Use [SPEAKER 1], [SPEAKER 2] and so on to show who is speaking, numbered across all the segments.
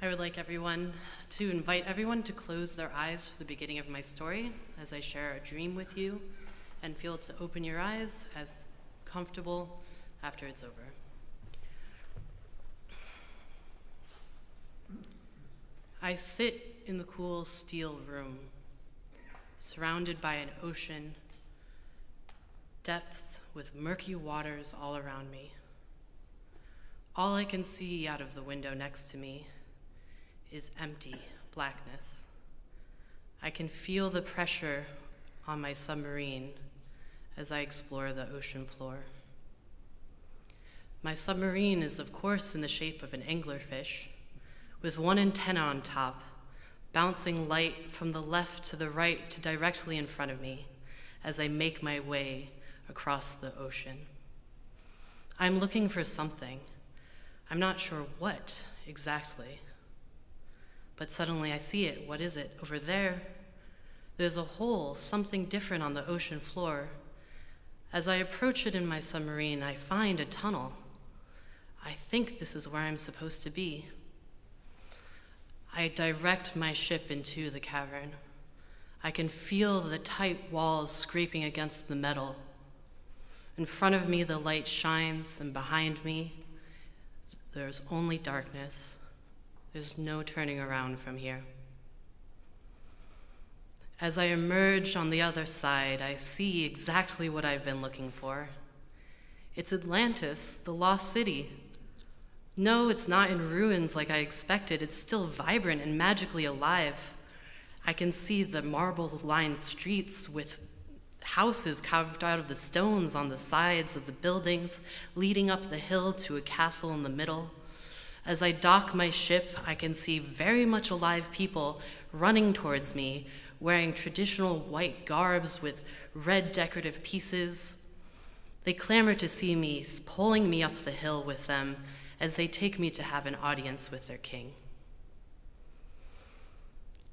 [SPEAKER 1] I would like to invite everyone to close their eyes for the beginning of my story as I share a dream with you, and feel to open your eyes as comfortable after it's over. I sit in the cool steel room, surrounded by an ocean, depth with murky waters all around me. All I can see out of the window next to me is empty blackness. I can feel the pressure on my submarine as I explore the ocean floor. My submarine is, of course, in the shape of an anglerfish, with one antenna on top, bouncing light from the left to the right to directly in front of me as I make my way across the ocean. I'm looking for something. I'm not sure what exactly. But suddenly I see it. What is it? Over there, there's a hole, something different on the ocean floor. As I approach it in my submarine, I find a tunnel. I think this is where I'm supposed to be. I direct my ship into the cavern. I can feel the tight walls scraping against the metal. In front of me, the light shines, and behind me, there's only darkness. There's no turning around from here. As I emerge on the other side, I see exactly what I've been looking for. It's Atlantis, the lost city. No, it's not in ruins like I expected. It's still vibrant and magically alive. I can see the marble-lined streets with houses carved out of the stones on the sides of the buildings, leading up the hill to a castle in the middle. As I dock my ship, I can see very much alive people running towards me, wearing traditional white garbs with red decorative pieces. They clamor to see me, pulling me up the hill with them as they take me to have an audience with their king.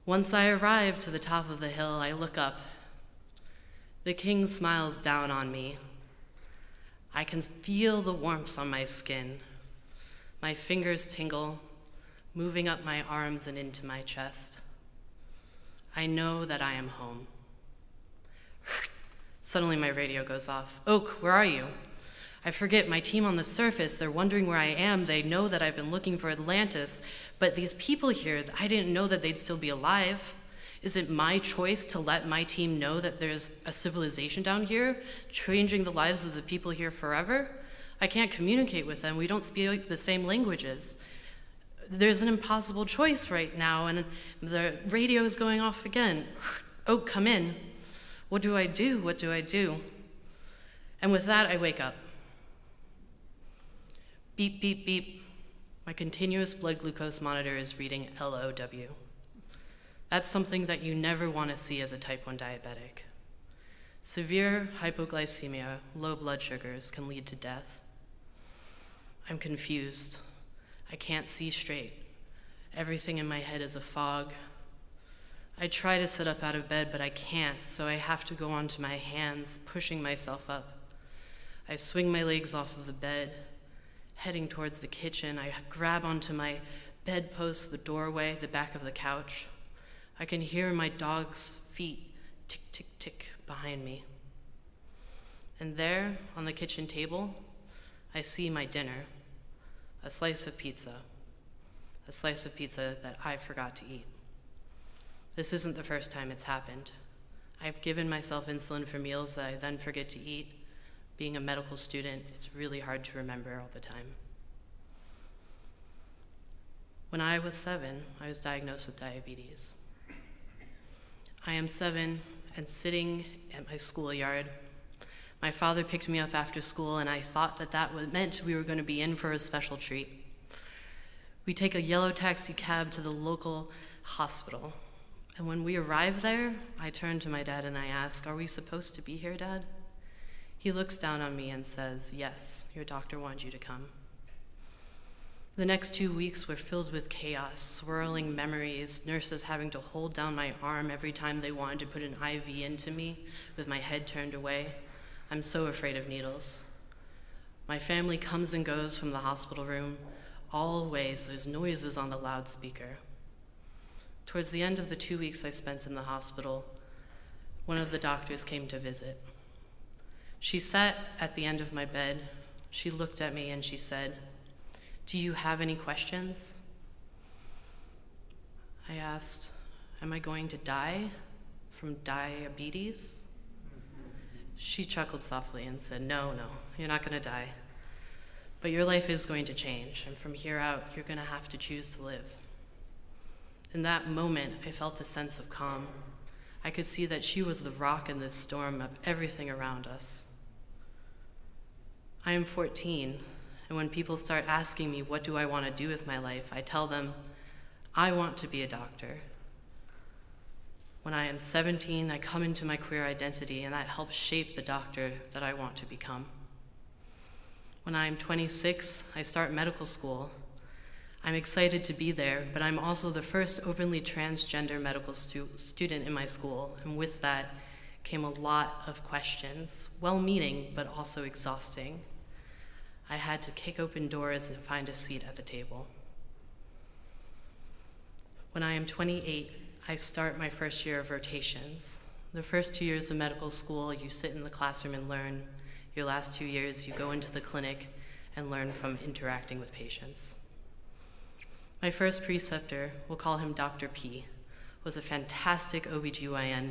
[SPEAKER 1] Once I arrive to the top of the hill, I look up. The king smiles down on me. I can feel the warmth on my skin. My fingers tingle, moving up my arms and into my chest. I know that I am home. Suddenly my radio goes off. Oak, where are you? I forget, my team on the surface, they're wondering where I am. They know that I've been looking for Atlantis, but these people here, I didn't know that they'd still be alive. Is it my choice to let my team know that there's a civilization down here, changing the lives of the people here forever? I can't communicate with them. We don't speak the same languages. There's an impossible choice right now, and the radio is going off again. Oh, come in. What do I do? What do I do? And with that, I wake up. Beep, beep, beep. My continuous blood glucose monitor is reading LOW. That's something that you never want to see as a type 1 diabetic. Severe hypoglycemia, low blood sugars, can lead to death. I'm confused. I can't see straight. Everything in my head is a fog. I try to sit up out of bed, but I can't, so I have to go onto my hands, pushing myself up. I swing my legs off of the bed, heading towards the kitchen. I grab onto my bedpost, the doorway, the back of the couch. I can hear my dog's feet tick, tick, tick behind me. And there, on the kitchen table, I see my dinner, a slice of pizza that I forgot to eat. This isn't the first time it's happened. I've given myself insulin for meals that I then forget to eat. Being a medical student, it's really hard to remember all the time. When I was 7, I was diagnosed with diabetes. I am 7 and sitting at my schoolyard. My father picked me up after school, and I thought that meant we were going to be in for a special treat. We take a yellow taxi cab to the local hospital. And when we arrive there, I turn to my dad and I ask, "Are we supposed to be here, Dad?" He looks down on me and says, "Yes, your doctor wanted you to come." The next 2 weeks were filled with chaos, swirling memories, nurses having to hold down my arm every time they wanted to put an IV into me with my head turned away. I'm so afraid of needles. My family comes and goes from the hospital room. always, there's noises on the loudspeaker. Towards the end of the 2 weeks I spent in the hospital, one of the doctors came to visit. She sat at the end of my bed. She looked at me and she said, "Do you have any questions?" I asked, "Am I going to die from diabetes?" She chuckled softly and said, No, you're not going to die. But your life is going to change, and from here out, you're going to have to choose to live. In that moment, I felt a sense of calm. I could see that she was the rock in this storm of everything around us. I am 14, and when people start asking me what do I want to do with my life, I tell them, I want to be a doctor. When I am 17, I come into my queer identity, and that helps shape the doctor that I want to become. When I am 26, I start medical school. I'm excited to be there, but I'm also the first openly transgender medical student in my school, and with that came a lot of questions, well-meaning, but also exhausting. I had to kick open doors and find a seat at the table. When I am 28, I start my first year of rotations. The first 2 years of medical school, you sit in the classroom and learn. Your last 2 years, you go into the clinic and learn from interacting with patients. My first preceptor, we'll call him Dr. P, was a fantastic OBGYN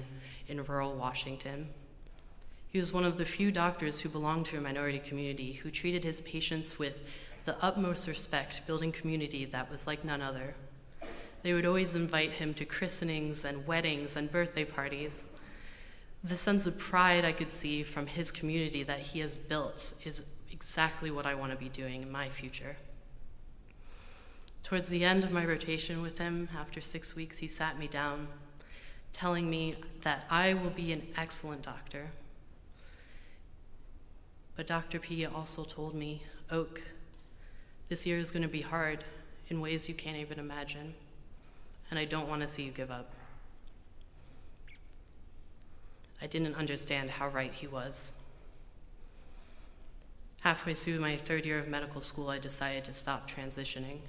[SPEAKER 1] in rural Washington. He was one of the few doctors who belonged to a minority community who treated his patients with the utmost respect, building community that was like none other. They would always invite him to christenings and weddings and birthday parties. The sense of pride I could see from his community that he has built is exactly what I want to be doing in my future. Towards the end of my rotation with him, after 6 weeks, he sat me down, telling me that I will be an excellent doctor. But Dr. P also told me, Oak, this year is going to be hard in ways you can't even imagine, and I don't want to see you give up. I didn't understand how right he was. Halfway through my 3rd year of medical school, I decided to stop transitioning,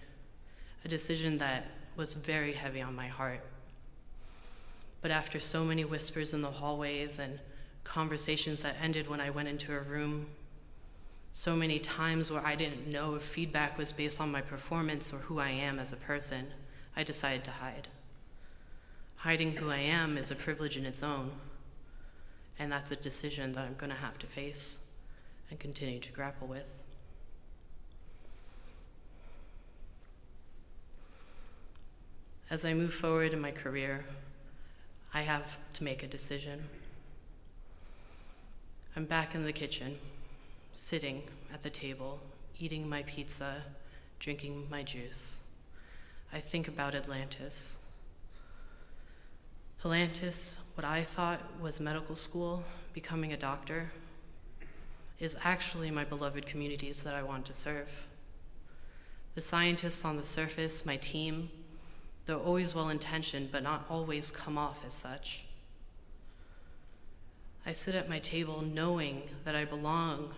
[SPEAKER 1] a decision that was very heavy on my heart. But after so many whispers in the hallways and conversations that ended when I went into a room, so many times where I didn't know if feedback was based on my performance or who I am as a person, I decided to hide. Hiding who I am is a privilege in its own, and that's a decision that I'm going to have to face and continue to grapple with. As I move forward in my career, I have to make a decision. I'm back in the kitchen, sitting at the table, eating my pizza, drinking my juice. I think about Atlantis. Atlantis, what I thought was medical school, becoming a doctor, is actually my beloved communities that I want to serve. The scientists on the surface, my team, they're always well-intentioned, but not always come off as such. I sit at my table knowing that I belong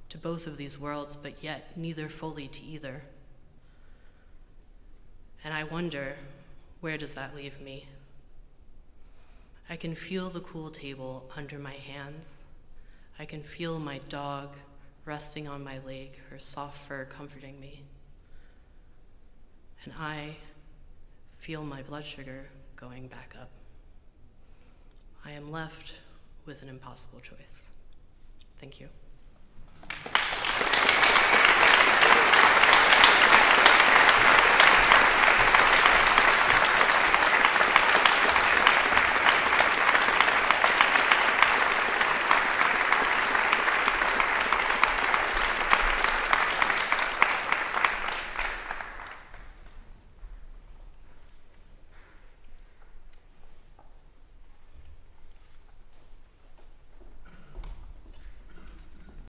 [SPEAKER 1] to both of these worlds, but yet neither fully to either. And I wonder, where does that leave me? I can feel the cool table under my hands. I can feel my dog resting on my leg, her soft fur comforting me. And I feel my blood sugar going back up. I am left with an impossible choice. Thank you.